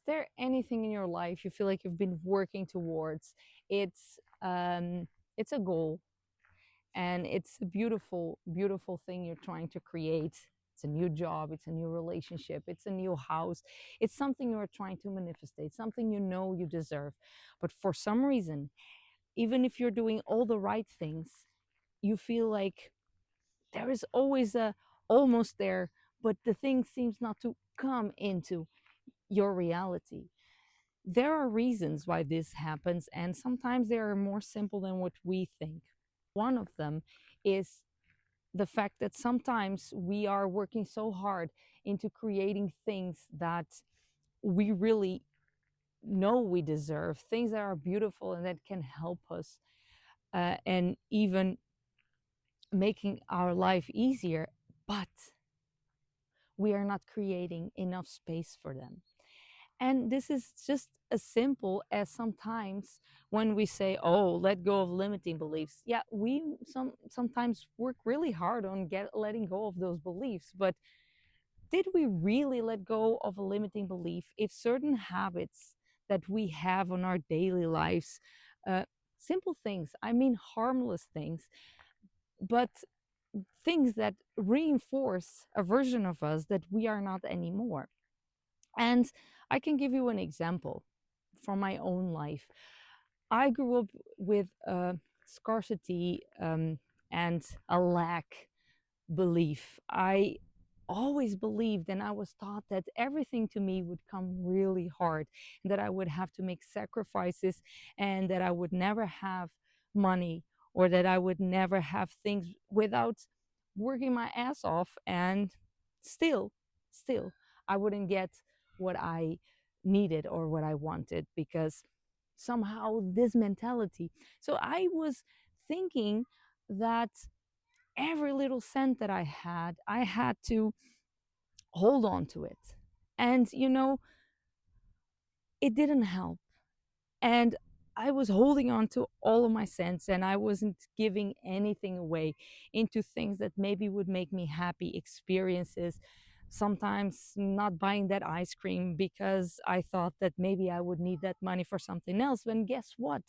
there anything in your life you feel like you've been working towards? It's a goal, and it's a beautiful, beautiful thing you're trying to create. It's a new job, it's a new relationship, it's a new house. It's something you're trying to manifest, something you know you deserve. But for some reason, even if you're doing all the right things, you feel like there is always a almost there, but the thing seems not to come into your reality. There are reasons why this happens, and sometimes they are more simple than what we think. One of them is the fact that sometimes we are working so hard into creating things that we really know we deserve, things that are beautiful and that can help us, and even making our life easier, but we are not creating enough space for them. And this is just as simple as sometimes when we say, oh, let go of limiting beliefs. Yeah, we sometimes work really hard on letting go of those beliefs, but did we really let go of a limiting belief if certain habits that we have on our daily lives, uh, simple things, I mean harmless things, but things that reinforce a version of us that we are not anymore? And I can give you an example from my own life. I grew up with scarcity, and a lack belief. I always believed and I was taught that everything to me would come really hard, and that I would have to make sacrifices, and that I would never have money, or that I would never have things without working my ass off, and still I wouldn't get what I needed or what I wanted, because somehow this mentality. So I was thinking that every little cent that I had to hold on to it. And, it didn't help. And I was holding on to all of my cents, and I wasn't giving anything away into things that maybe would make me happy, experiences. Sometimes not buying that ice cream because I thought that maybe I would need that money for something else. And guess what?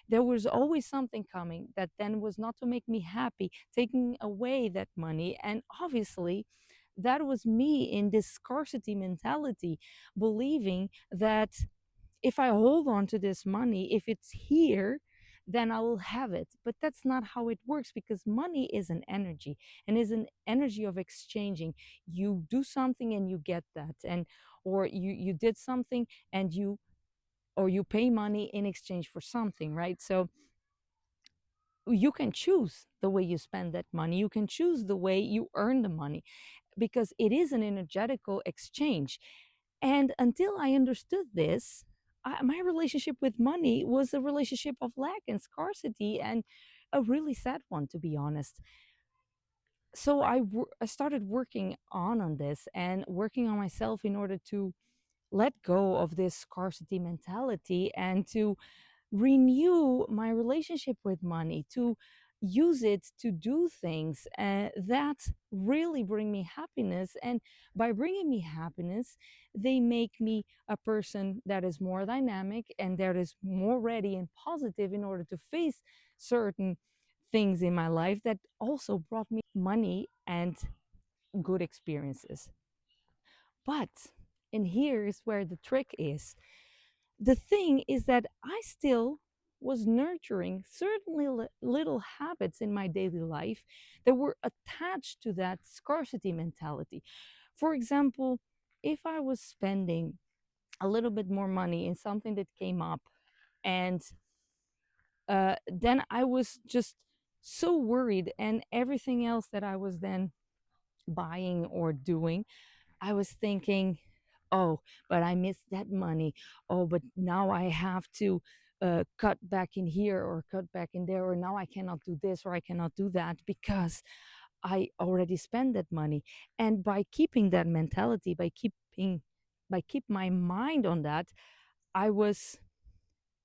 There was always something coming that then was not to make me happy, taking away that money. And obviously, that was me in this scarcity mentality, believing that if I hold on to this money, if it's here, then I will have it. But that's not how it works, because money is an energy, and is an energy of exchanging. You do something and you get that. And or you did something and you pay money in exchange for something, right? So you can choose the way you spend that money. You can choose the way you earn the money, because it is an energetical exchange. And until I understood this, my relationship with money was a relationship of lack and scarcity, and a really sad one, to be honest. So I started working on this and working on myself in order to let go of this scarcity mentality, and to renew my relationship with money, to use it to do things that really bring me happiness. And by bringing me happiness, they make me a person that is more dynamic and that is more ready and positive in order to face certain things in my life that also brought me money and good experiences. But, and here's where the trick is, the thing is that I still was nurturing certainly little habits in my daily life that were attached to that scarcity mentality. For example, if I was spending a little bit more money in something that came up, and then I was just so worried, and everything else that I was then buying or doing, I was thinking, oh, but I missed that money. Oh, but now I have to cut back in here or cut back in there, or now I cannot do this or I cannot do that because I already spent that money. And by keeping that mentality, by keep my mind on that, I was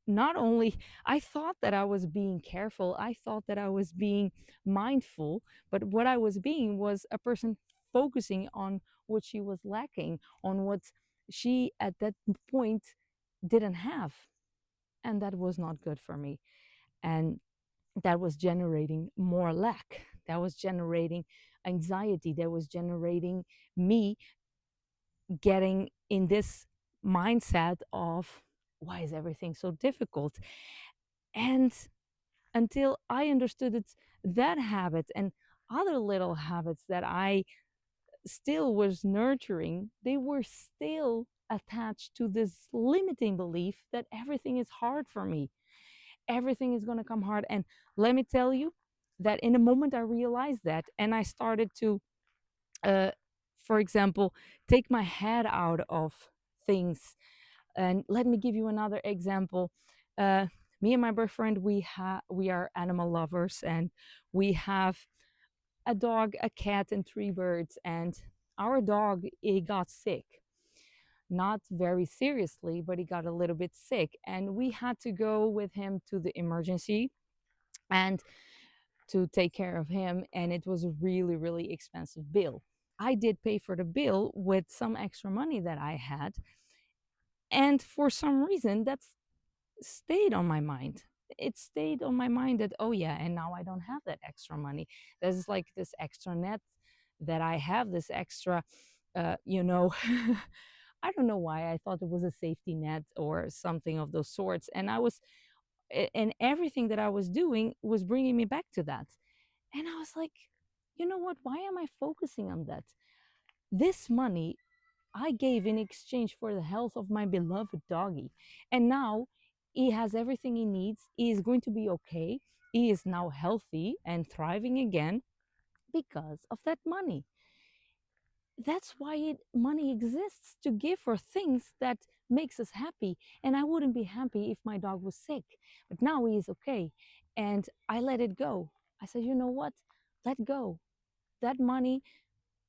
not only, I thought that I was being careful, I thought that I was being mindful, but what I was being was a person focusing on what she was lacking, on what she at that point didn't have. And that was not good for me. And that was generating more lack. That was generating anxiety. That was generating me getting in this mindset of, why is everything so difficult? And until I understood it's that habit and other little habits that I still was nurturing, they were still attached to this limiting belief that everything is hard for me. Everything is going to come hard. And let me tell you that in a moment I realized that, and I started to, uh, for example, take my head out of things. And let me give you another example. Uh, Me and my boyfriend, we are animal lovers, and we have a dog, a cat, and three birds. And our dog, he got sick, not very seriously, but he got a little bit sick, and we had to go with him to the emergency and to take care of him. And it was a really, really expensive bill. I did pay for the bill with some extra money that I had, and for some reason that's stayed on my mind. It stayed on my mind that, oh yeah, and now I don't have that extra money. There's like this extra net that I have, this extra, you know, I don't know why I thought it was a safety net or something of those sorts. And and everything that I was doing was bringing me back to that. And I was like, you know what? Why am I focusing on that? This money I gave in exchange for the health of my beloved doggy. And now he has everything he needs. He is going to be okay. He is now healthy and thriving again because of that money. That's why money exists, to give for things that makes us happy. And I wouldn't be happy if my dog was sick, but now he is okay. And I let it go. I said, you know what? Let go. That money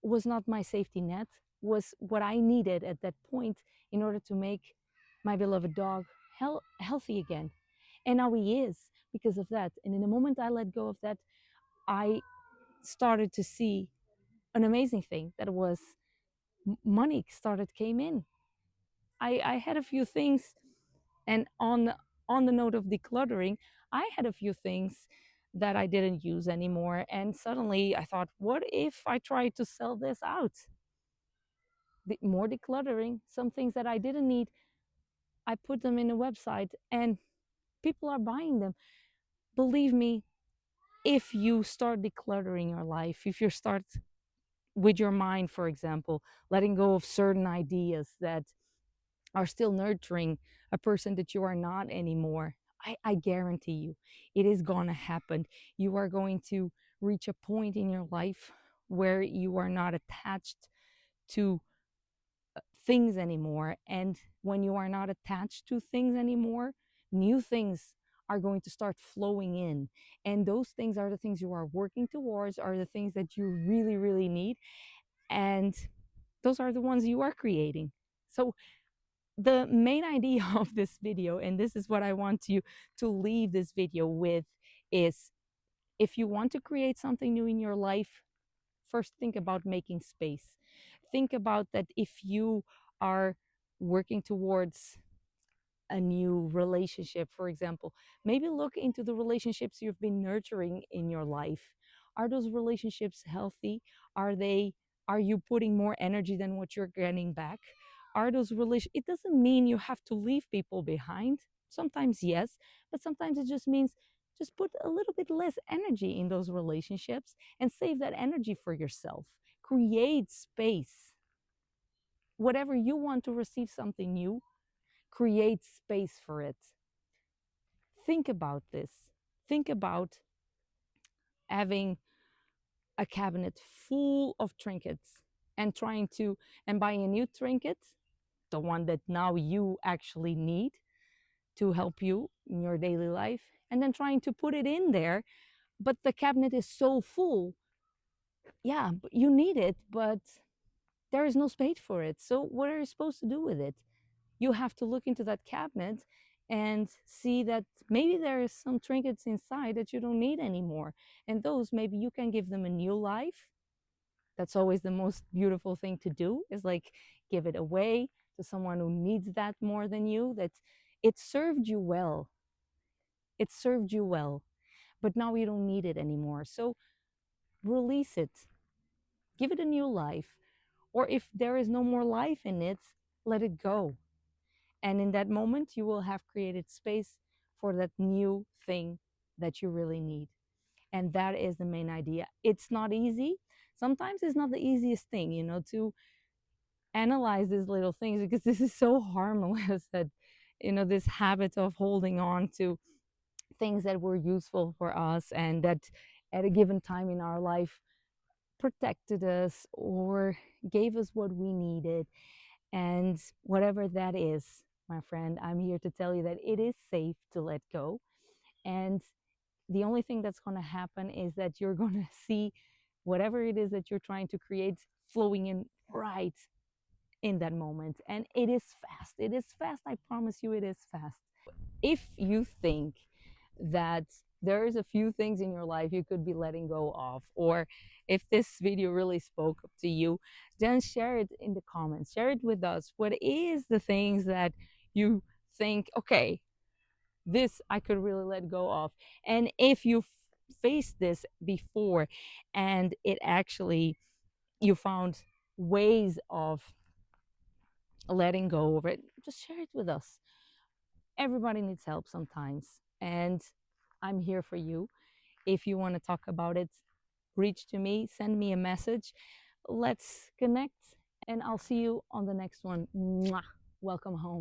was not my safety net, was what I needed at that point in order to make my beloved dog healthy again. And now he is, because of that. And in the moment I let go of that, I started to see an amazing thing, that was money started came in. I had a few things, and on the note of decluttering, I had a few things that I didn't use anymore, and suddenly I thought, what if I tried to sell this out? More decluttering, some things that I didn't need, I put them in a website and people are buying them. Believe me, if you start decluttering your life, if you start with your mind, for example, letting go of certain ideas that are still nurturing a person that you are not anymore, I guarantee you it is going to happen. You are going to reach a point in your life where you are not attached to things anymore. And when you are not attached to things anymore, new things are going to start flowing in. And those things are the things you are working towards, are the things that you really, really need. And those are the ones you are creating. So the main idea of this video, and this is what I want you to leave this video with, is if you want to create something new in your life, first think about making space. Think about that. If you are working towards a new relationship, for example, maybe look into the relationships you've been nurturing in your life. Are those relationships healthy? Are you putting more energy than what you're getting back? Are those relation It doesn't mean you have to leave people behind. Sometimes yes, but sometimes it just means just put a little bit less energy in those relationships and save that energy for yourself. Create space. Whatever you want to receive something new, create space for it. Think about this. Think about having a cabinet full of trinkets and buying a new trinket, the one that now you actually need to help you in your daily life, and then trying to put it in there, but the cabinet is so full. Yeah, you need it, but there is no space for it. So what are you supposed to do with it? You have to look into that cabinet and see that maybe there is some trinkets inside that you don't need anymore. And those, maybe you can give them a new life. That's always the most beautiful thing to do, is like give it away, to someone who needs that more than you, that it served you well. It served you well, but now you don't need it anymore. So release it, give it a new life. Or if there is no more life in it, let it go. And in that moment, you will have created space for that new thing that you really need. And that is the main idea. It's not easy. Sometimes it's not the easiest thing, to analyze these little things, because this is so harmless that, this habit of holding on to things that were useful for us and that at a given time in our life protected us or gave us what we needed. And whatever that is, my friend, I'm here to tell you that it is safe to let go. And the only thing that's going to happen is that you're going to see whatever it is that you're trying to create flowing in right in that moment. And it is fast. It is fast. I promise you, it is fast. If you think that there's a few things in your life you could be letting go of, or if this video really spoke up to you, then share it in the comments, share it with us. What is the things that you think, okay, this I could really let go of? And if you faced this before and it actually, you found ways of letting go of it, just share it with us. Everybody needs help sometimes, and I'm here for you. If you want to talk about it, reach to me, send me a message. Let's connect, and I'll see you on the next one. Mwah. Welcome home.